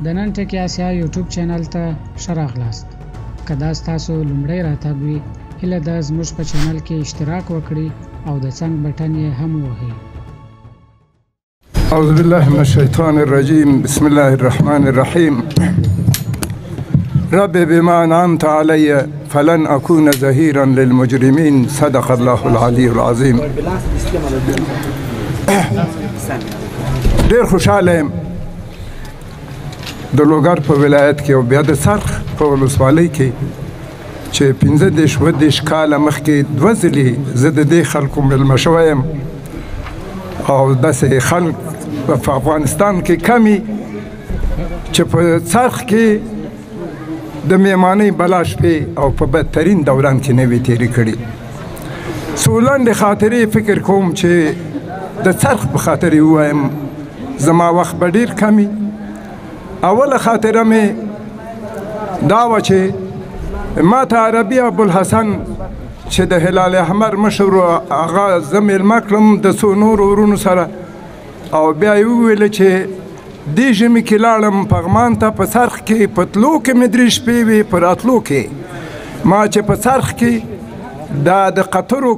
د نن ټکی آسیا یوټیوب چینل ته ښه راغلاست. که دا ستاسو لومړی راتګ وي، هیله ده زموږ په چینل کې اشتراک وکړئ او د څنګ بټن یې هم ووهئ. اعوذ بالله من الشیطان الرجیم. بسم الله الرحمن الرحیم. رب بما انعمت علی فلن اکون ظهیرا للمجرمین. صدق الله العلی العظیم. ډیر خوشحاله یم د لوګر په ولایت کې او بیا د څرخ په ولسوالۍ کې چې 15-20 کاله مخکې 2 ځلې زه د دې خلکو مېلمه شوی یم او داسې خلک په افغانستان کې کمي چې په څرخ کې د میمانۍ بلا شپې او په بدترین دوران کې نه وي تېرې کړي. څو لنډې خاطرې فکر کوم چې د څرخ په خاطر یې ووایم، زما وخت به ډېر کمي. اوله خاطره مې دا وه چې ما ته عربي ابوالحسن چې د هلال احمر مشر و هغه زه مېلمه کړم د څو نورو ورونو سره او بیا یې وویله چې دې ژمي کې لاړم پغمان ته په څرخ کې په تلو کې مې 3 شپې وې په راتلو کې ما چې په څرخ کې دا د قطرو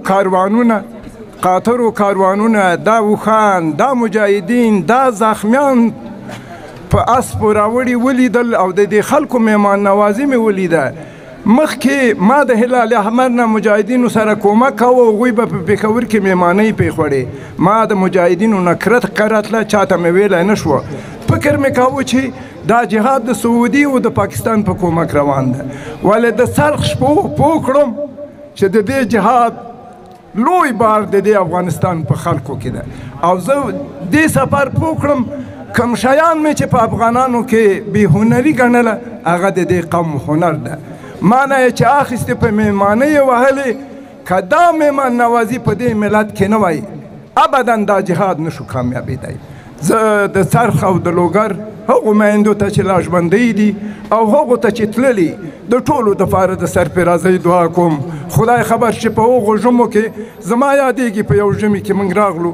کاروانونه دا اوښان دا مجاهدین دا زخمیان په اسپو راوړي ولیدل او د دې خلکو مهمان نوازي مې ولیده. مخکې ما د هلال احمر نه مجاهدینو سره کومک کوه، هغوی به په پېښور کې مهمانۍ پې خوړې. ما د مجاهدینو نه کرته چاته مې ویلی نه شوه. فکر مې کاوه چې دا جهاد د سعودي او د پاکستان په کومک روان ده، ولې د څرخ شپو پوه کړم چې د دې جهاد لوی بار د دې افغانستان په خلکو کې ده او زه دې سفر پوه کړم کوم شیان مې چې په افغانانو کې بې هنري ګڼله هغه د دې قوم هنر ده. ما نه یې چې اخیستې په مېلمانۍ یې وهلې، که دا مېلمان نوازي په دې ملت کې نه وای ابدا دا جهاد نشو کامیابېدی. زه د څرخ او د لوګر هغو میندو ته چې لا ژوندۍ دي او هغو ته چې تللي د ټولو دپاره د سرفرازۍ دعا کوم. خدای خبر چې په هغو ژمو کې زما یادېږي په یو ژمي کې موږ راغلو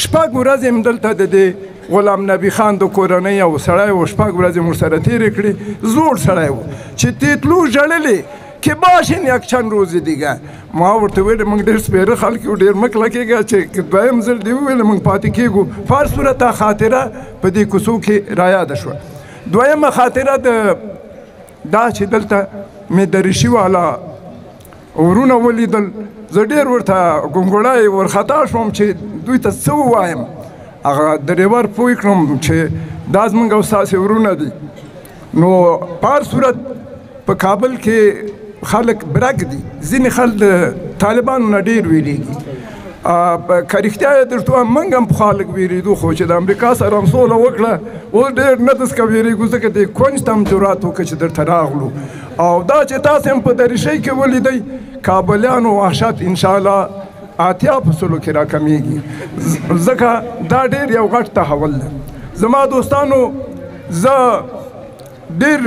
6 ورځې م دلته د دې غلام نبي خان د کورنۍ او سړی و 6 ورځې مو سره تېرې کړي. زوړ سړی و چې تیتلو ژړلې که باشین یک چند روزی دیگه. ما ورته ویل موږ ډېر سپېره خلک یو ډېر مه کلکېږه چې دویم ځل دې وویل موږ پاتې کېږو. په هر صورت دا خاطره په دې کوڅو کې رایاده شوه. دویمه خاطره دا چې دلته مې دریشي والا ورونه ولیدل، زه ډېر ورته ګونګړی ورخطا شوم چې دوی ته څه ووایم. هغه ډریور پوه کړم چې دا زموږ او ستاسې ورونه دي. نو په هر صورت په کابل کې خلک برګ دي، ځینې خلک د طالبانو نه ډېر ویرېږي. که رښتیا یې درته ووایم موږ هم پخوا لږ ویرېدو، خو چې د امریکا سره هم سوله وکړه اوس ډېر نه دسکه ویرېږو، ځکه دې کونج ته هم جرات وکړه چې درته راغلو. او دا چې تاسې هم په دریشۍ کې ولیدئ کابلیانو وحشت انشاءالله 80% کې راکمیږي، ځکه دا ډېر یو غټ تحول ده. زما دوستانو زه ډېر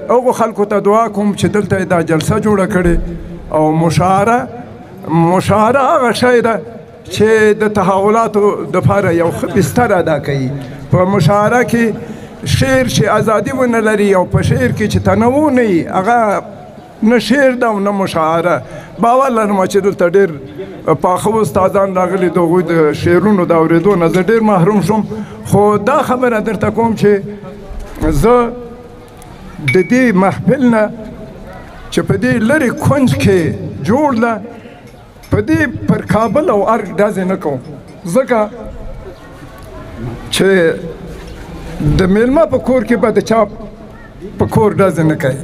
هغو خلکو ته دعا کوم چې دلته دا جلسه جوړه کړې او مشاعره هغه شی ده چې د تحولاتو دپاره یو ښه بستر ادا کوي. په مشاعره کې شعر چې ازادي ونه لري او په شعر کې چې تنوع نه وي هغه نه شعر ده او نه مشاعره. باور لرم چې دلته ډېر پاخه استادان راغلي د هغوی د شعرونو د اورېدو نه زه ډېر محروم شوم. خو دا خبره درته کوم چې زه د دې محفل نه چې په دې لرې کونج کې جوړ ده په دې پر کابل او ارګ ډزې نه کوم، ځکه چې د میلمه په کور کې به د چا په کور ډزې نه کوي.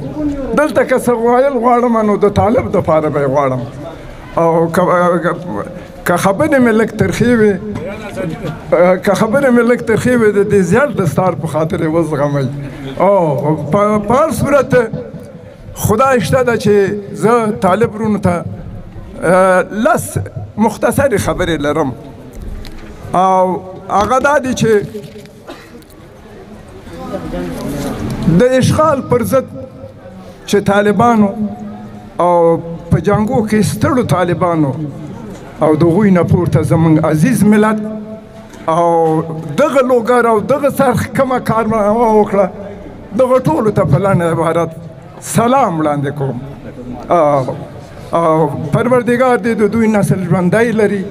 دلته که څه ویل غواړم نو د طالب دپاره به یې غواړم او که خبرې مې لږ ترخې وې د دې زیات دستار په خاطر یې وزغمئ. او په هر صورت خدای شته ده چې زه طالب ورونو ته لس مختصرې خبرې لرم او هغه دا دي چې د اشغال پر ضد چې طالبانو او په جنګو کې ستړو طالبانو او د هغوی نه پورته زموږ عزیز ملت او دغه لوګر او دغه څرخ کومه کارنامه وکړه دغه ټولو ته په لنډ عبارت سلام وړاندې کوم. پروردګار دې د دوی نسل ژوندی لري.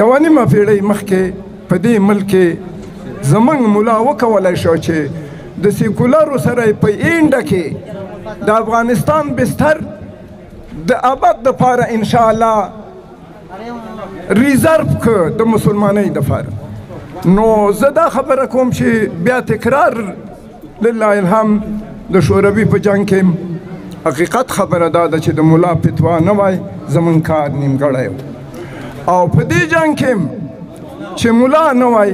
یوه نیمه پېړۍ مخکې په دې ملک کې زموږ ملا وکولی شو چې د سیکولرو سره په اینډه کې د افغانستان بستر د ابد دپاره انشاءالله ریزرو که د مسلمانۍ دپاره. نو زه دا خبره کوم چې بیا تکرار لله الحمد د شوروي په جنګ کې حقیقت خبره دا ده چې د ملا فتوا نه وای زموږ کار نیمګړی و. او په دې جنګ کې چې ملا نه وای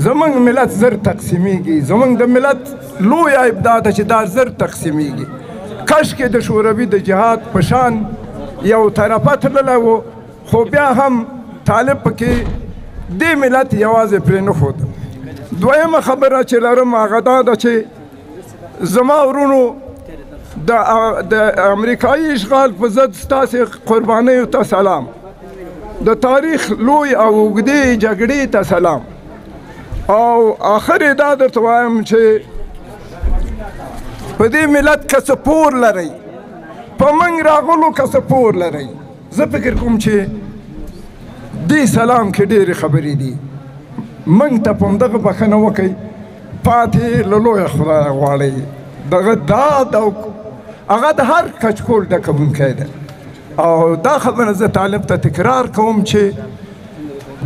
زموږ ملت زر تقسیمیږي. زموږ د ملت لوی عیب دا ده چې دا زر تقسیمیږي. کاشکې د شوروي د جهاد په شان یو طرفه تللی و، خو بیا هم طالب پکې دې ملت یوازې پرې نه ښود. دویمه خبره چې لرم هغه دا ده چې زما ورونو د امریکایي اشغال په ضد ستاسې قربانیو ته سلام، د تاریخ لوی او اوږدې جګړې ته سلام. او آخر یې دا درته وایم چې په دې ملت که څه پور لرئ، په موږ راغلو که څه پور لرئ. زه فکر کوم چې دې سلام کې ډېرې خبرې دي. موږ ته په همدغه بښنه وکئ، پاتې له لویه خدایه غواړئ. دغه داد او هغه د هر کچکول ډکوونکی ده. او دا خبره زه طالب ته تکرار کوم چې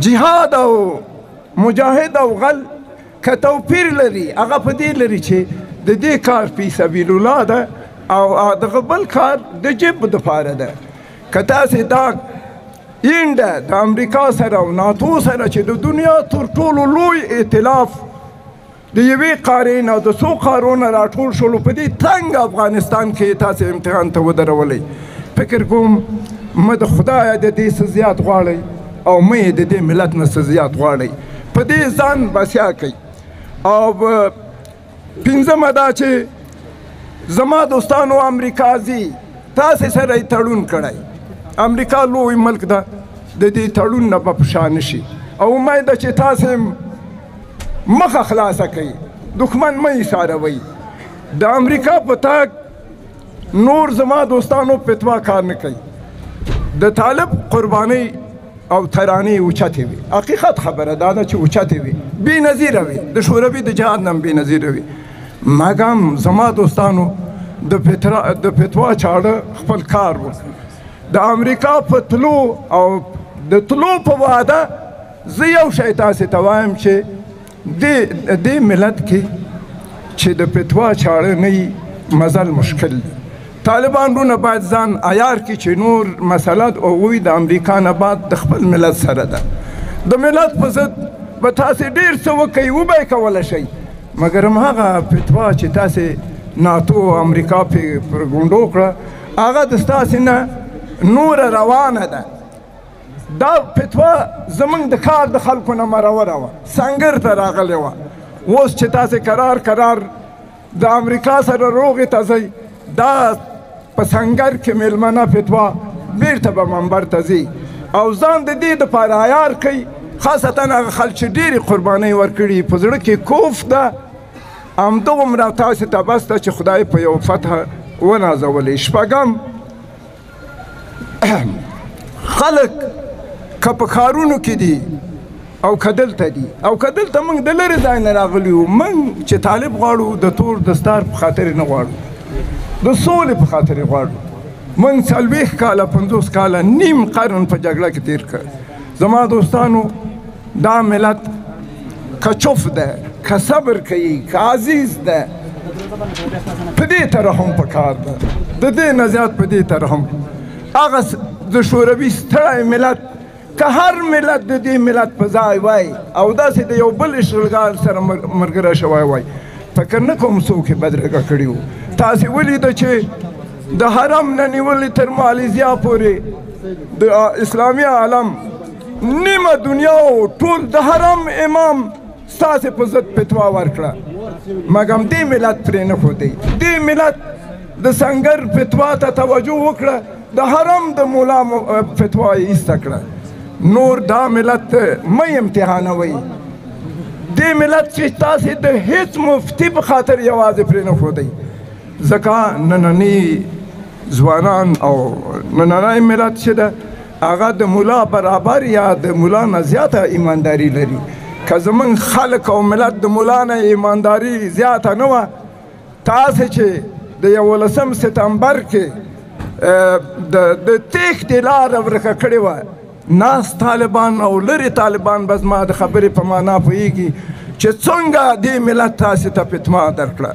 جهاد او مجاهد او غل که توپیر لري، هغه په دې لري چې د دې کار فی سبیل الله ده او دغه بل کار د جیب دپاره ده. که تاسې دا اینډه د امریکا سره او ناتو سره چې د دنیا تر ټولو لوی ائتلاف د یوې قارې نه د څو قارو نه راټول شولو، په دې تنګ افغانستان کې تاسې امتحان ته ودرولئ. فکر کوم مه د خدایه د دې څه زیات غواړئ او مه یې د دې ملت نه څه زیات غواړئ. په دې ځان بسیا کوئ. او پنځمه دا چې زما دوستانو امریکا ځي، تاسې سره یې تړون کړی. امریکا لوی ملک ده، د دې تړون نه به په شا نه شي. او امید ده چې تاسې مخه خلاصه کوي، دښمن مه ایساروئ. د امریکا په تګ نور زما دوستانو فتوا کار نه کوي. د طالب قربانۍ او ترانې اوچتې وي. حقیقت خبره دا ده چې اوچتې وي، بې نظیره وي، د شوروي د جهاد نه هم بې نظیره وي. مګم زما دوستانو د فتوا چاړه خپل کار وکړ. د امریکا په تلو او د تلو په واده زه یو شی تاسې ته وایم چې دې ملت کې چې د فتوا چاړه نه وي مزل مشکل دی. طالبانو باید ځان عیار کړي چې نور مسله هغوی د امریکا نه بعد د خپل ملت سره ده. د ملت په ضد به تاسې ډېر څه وکئ، وبه یې کولی شئ، مګر همهغه فتوا چې تاسې ناتو او امریکا پرې پر ګونډو کړه، هغه د ستاسې نه نوره روانه ده. دا فتوا زموږ د کار د خلکو نه مروره وه، سنګر ته راغلې وه. اوس چې تاسې کرار د امریکا سره روغې ته ځئ، دا په سنګر کې میلمنه فتوا بیرته به منبر ته ځي. او ځان د دې دپاره عیار کوي، خاصتا هغه خلک چې ډېرې قربانۍ ورکړي، په زړه کې کوف ده. همدومره تاسې ته بس ده چې خدای په یو فتح ونازولې. شپږم، خلک که په ښارونو کې دي او که دلته دي او که دلته موږ د لرې ځای نه راغلي یو، موږ چې طالب غواړو د تور دستار په خاطر نه غواړو، د سولې په خاطر غواړو. موږ 40 کاله 50 کاله نیم قرن په جګړه کې تیر کړ. زما دوستانو دا ملت که چوف ده، که صبر کوي، که عزیز ده، په دې ترحم پکار ده، د دې نه زیات په دې ترحم. هغه د شوروي ستړی ملت که هر ملت د دې ملت په ځای وای او داسې د یو بل اشغالګر سره ملګری شوی وای، فکر نه کوم څوک یې بدرګه کړي وو. تاسې ولیده چې د حرم نه نیولې تر مالیزیا پورې د اسلامي عالم نیمه دنیا او ټول د حرم امام ستاسې په ضد فتوا ورکړه، مګم دې ملت پرې نه ښودی. دې ملت د سنګر فتوا ته توجه وکړه، د حرم د مولا فتوا یې ایسته کړه. نور دا ملت مه امتحانوئ، دې ملت چې تاسې د هیڅ مفتي په خاطر یوازې پرې نه ښودئ ځکه ننني ځوانان او نننی ملت چې ده هغه د ملا برابر یا د ملا نه زیاته ایمانداري لري که زمونږ خلک او ملت د ملا نه ایمانداري زیاته نه وه تاسې چې د 11 سپتمبر کې د تېښتې لاره ورکه کړې وه ناست طالبان او لرې طالبان به زما د خبرې په معنا پوهېږي چې څنګه دې ملت تاسې ته فتوا درکړه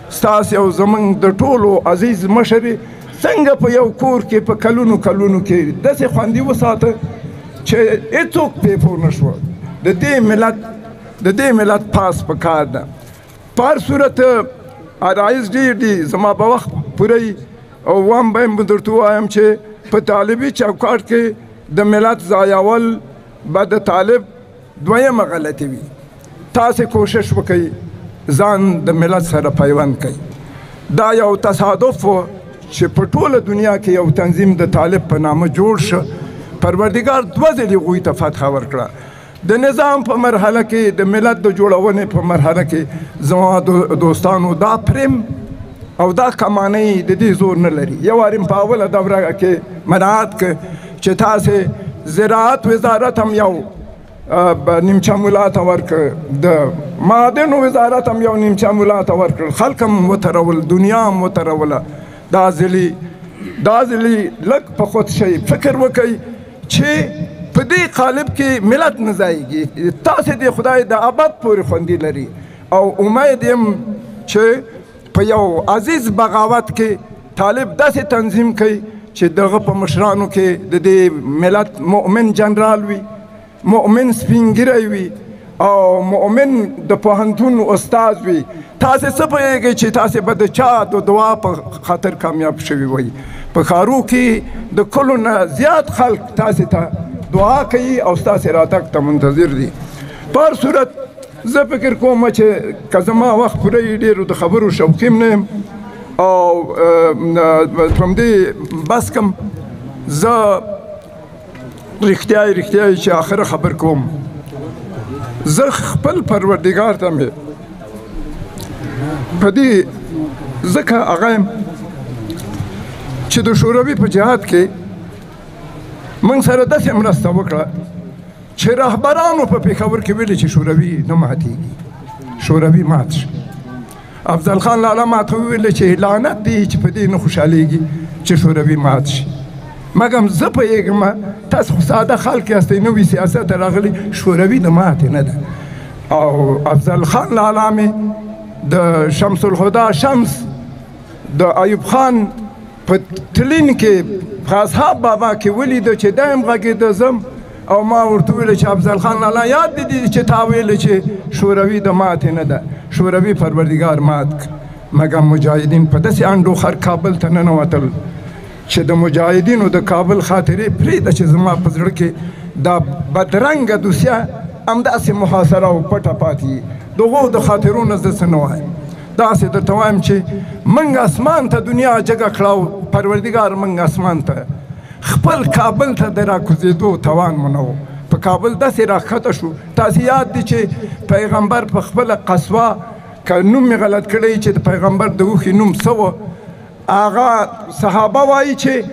ستاسې او زمونږ د ټولو عزیز مشرې څنګه په یو کور کې په کلونو کلونو کې داسې خوندي وساته چې هېڅوک پرې پوه نه شوه د دې ملت پاس په کار ده په هر صورت عرایض ډېر دي زما به وخت پوره او وام به یم درته ووایم چې په طالبي چوکاټ کې د ملت ځایول به د طالب دویمه غلطي وي تاسې کوشش وکئ ځان د ملت سره پیوند کړئ دا یو تصادف و چې په ټوله دنیا کې یو تنظیم د طالب په نامه جوړ شه پروردګار 2 ځلې هغوی ته فتحه ورکړه د نظام په مرحله کې د ملت د جوړونې په مرحله کې زما دوستانو دا پریم او دا کمانۍ د دې زور نه لري یو وارم په اوله دوره کې مراعات که چې تاسې زراعت وزارت هم یو نیمچه مولا ته ورکړ د معدنو وزارت هم یو نیمچه مولا ته ورکړل خلک هم وترول دنیا هم وتروله دا ځلې لږ په خود شئ فکر وکئ چې په دې قالب کې ملت نه ځایږي تاسې د خدای د ابد پورې خوندي لري او امید یم چې په یو عزیز بغاوت کې طالب داسې تنظیم کوي چې دغه په مشرانو کې د دې ملت مؤمن جنرال وي مؤمن سپینګیری وي او مؤمن د پوهنتون استاد وي تاسې څه پوهېږئ چې تاسې به د چا د دعا په خاطر کامیاب شوي وئ په ښارو کې د کلو نه زیات خلک تاسې ته دعا کوي او ستاسې راتګ ته منتظر دي په هر صورت زه فکر کوم چې که زما وخت پوره یې ډېرو د خبرو شوقیم نه یم او په همدې بس کم زه رښتیا چې آخره خبر کوم زه خپل پروردګار ته مې په دې ځکه هغه یم چې د شوروي په جهاد کې موږ سره داسې مرسته وکړه چې رهبرانو په پېښور کې ویلي چې شوروي نه ماتېږي شوروي مات شي افضل خان لالا ماته وویل چې لعنت دی چې په دې نه خوشحالېږي چې شوروي مات شي مګم زه پوهېږم تاسو خو ساده خلک یاستئ نوي سیاست ته راغلي شوروي د ماتې نه ده او افضل خان لالا مې د شمس الهدا شمس د ایوب خان په تلین کې په اصحاب بابا کې ولیده چې دا یم غږېده زم او ما ورته وویل چې افضل خان لالا یاد دي چې تا ویل چې شوروي د ماتې نه ده شوروي پروردګار مات مګم مجاهدین په داسې انډو خر کابل ته ننوتل چې د مجاهدینو د کابل خاطرې پرېږده چې زما په زړه کې دا بدرنګه دوسیه همداسې محاصره او پټه پاتې دغو د خاطرو نه زه څه نه وایم داسې درته وایم چې موږ اسمان ته دنیا جګه کړه او پروردګار موږ اسمان ته خپل کابل ته د راکوزېدو توان مو نه و په کابل داسې راښکته شو تاسې یاد دي چې پیغمبر په خپله قصوه که نوم مې غلط کړی چې د پیغمبر د اوښې نوم څه و هغه صحابه وایي چې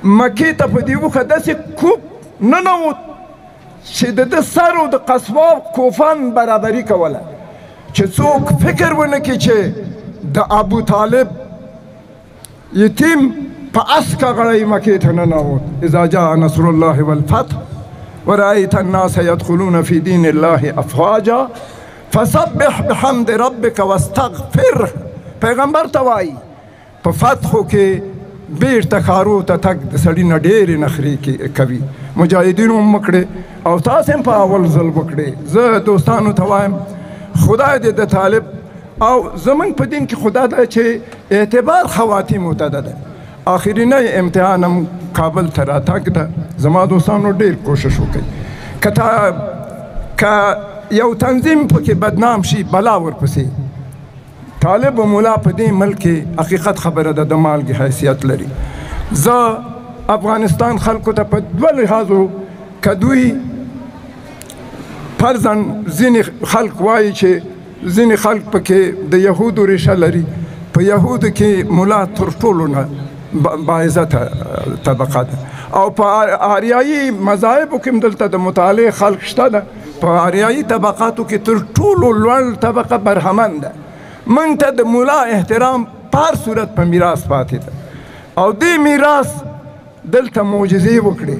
مکې ته په دې اوښه داسې کوب ننوت چې د ده سر و د قصوه کوفان برابري کوله چې څوک فکر ونه کړي چې د ابو طالب یتیم په اسکه غړی مکې ته ننوت اذا جاء نصر الله والفتح ورأيت الناس يدخلون في دين الله افواجا فسبح بحمد ربك واستغفر پیغمبر ته وایي په فتحو کې بیرته ښارو ته تګ د سړي نه ډېرې نخرې کوي مجاهدینو هم وکړې او تاسې هم په اول ځل وکړې زه دوستانو ته وایم خدای دې د طالب او زمونږ په دین کې خدا ده چې اعتبار خواتیمو ته ده آخرینی امتحان هم کابل ته راتګ ده زما دوستانو ډېر کوشش وکړئ که یو تنظیم پکې بدنام شي بلا ورپسې طالب و مولا په دې ملک کې حقیقت خبره ده د مالګې حیثیت لري زه افغانستان خلکو ته په 2 لحاظو که دوی فرضاً ځینې خلک وایي چې ځینې خلک پکې د یهودو ریشه لري. په یهودو کې ملا تر ټولو نه باعزته طبقه ده او په آریایي مذاهبو کې هم دلته د مطالعې خلک شته ده. په آریایي طبقاتو کې تر ټولو لوړ طبقه برهمن ده. موږ ته د ملا احترام په هر صورت په میراث پاتې ده او دې میراث دلته معجزې وکړې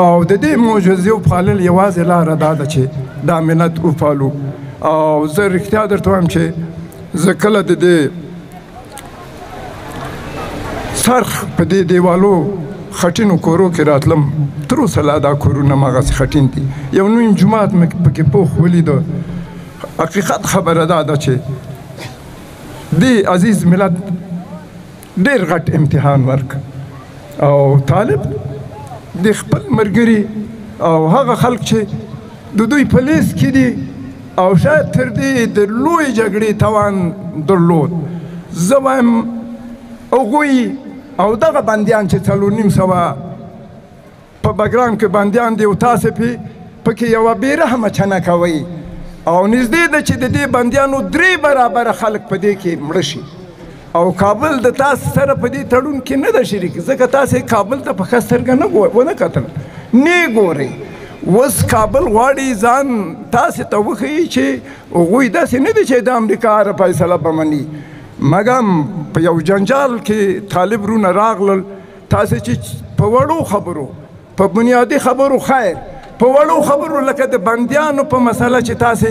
او د دې معجزې پالل یوازې لاره دا ده چې دا ملت وپالو. او زه رښتیا درته وایم چې زه کله د دې سرخ په دې دیوالو خټینو کورو کې راتلم، تر اوسه لا دا کورونه هماغسې خټین دي. یو نوی جومات مې پکې پوخ ولیده. حقیقت خبره دا ده چې دې عزیز ملت ډېر غټ امتحان ورک او طالب د خپل ملګري او هغه خلک چې د دوی په لیست کې دي او شاید تر دې د لوی جګړې توان درلود. زه وایم هغوی او دغه بندیان چې 4,500 په بګرام کې بندیان دي او تاسې پکې یوه بېرحمه چنه کوئ او نږدې ده چې د دې بندیانو 3 برابره خلک په دې کې مړه شي او کابل د تاسو سره په دې تړون کې نه ده شریک، ځکه تاسې کابل ته په ښه سترګه ونه کتل، نه ګورئ. اوس کابل غواړي ځان تاسې ته وښیي چې هغوی داسې نه دي چې د امریکا هره فیصله به مني. مګم په یو جنجال کې طالب رونه راغلل. تاسې چې په وړو خبرو، په بنیادي خبرو خیر، په وړو خبرو لکه د بندیانو په مسله چې تاسې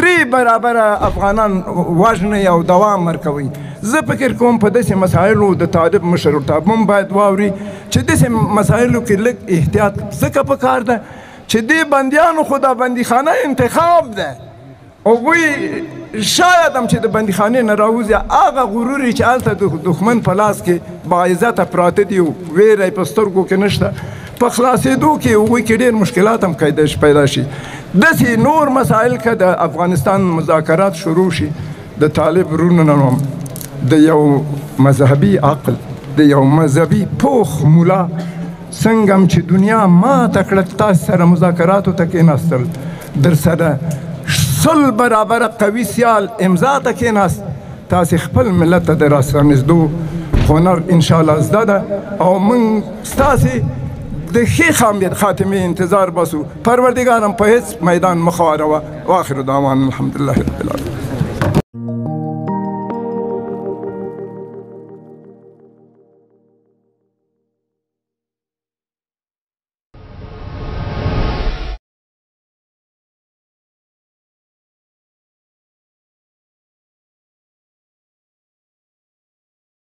3 برابره افغانان وژنئ او دوام ورکوئ. زه فکر کوم په داسې مسایلو د طالب مشرتاب هم باید واوري چې داسې مسایلو کې لږ احتیاط ځکه پکار ده چې دې بندیانو خو دا بندیخانه انتخاب ده. هغوی شاید هم چې د بندیخانې نه راوځي هغه غرور چې هلته د دښمن په لاس کې باعزته پراته دي او ویره یې په سترګو کې نشته، په خلاصېدو کې هغوی کې ډېر مشکلات هم پیدا شي. داسې نور مسایل که د افغانستان مذاکرات شروع شي د طالب رونو د یو مذهبي عقل، د یو مذهبي پوخ مولا څنګه هم چې دنیا ماته کړه تاسو سره مذاکراتو ته کېناستل، در سره 100 برابره قوي سیال امضا ته کېناست، تاسې خپل ملت ته د راسرانېږدو هنر انشاءالله زده ده او موږ ستاسې د ښې خاتمې انتظار باسو. پروردګار هم په هېڅ میدان مه خواروه. واخر دعوانا الحمدلله رب العالمین.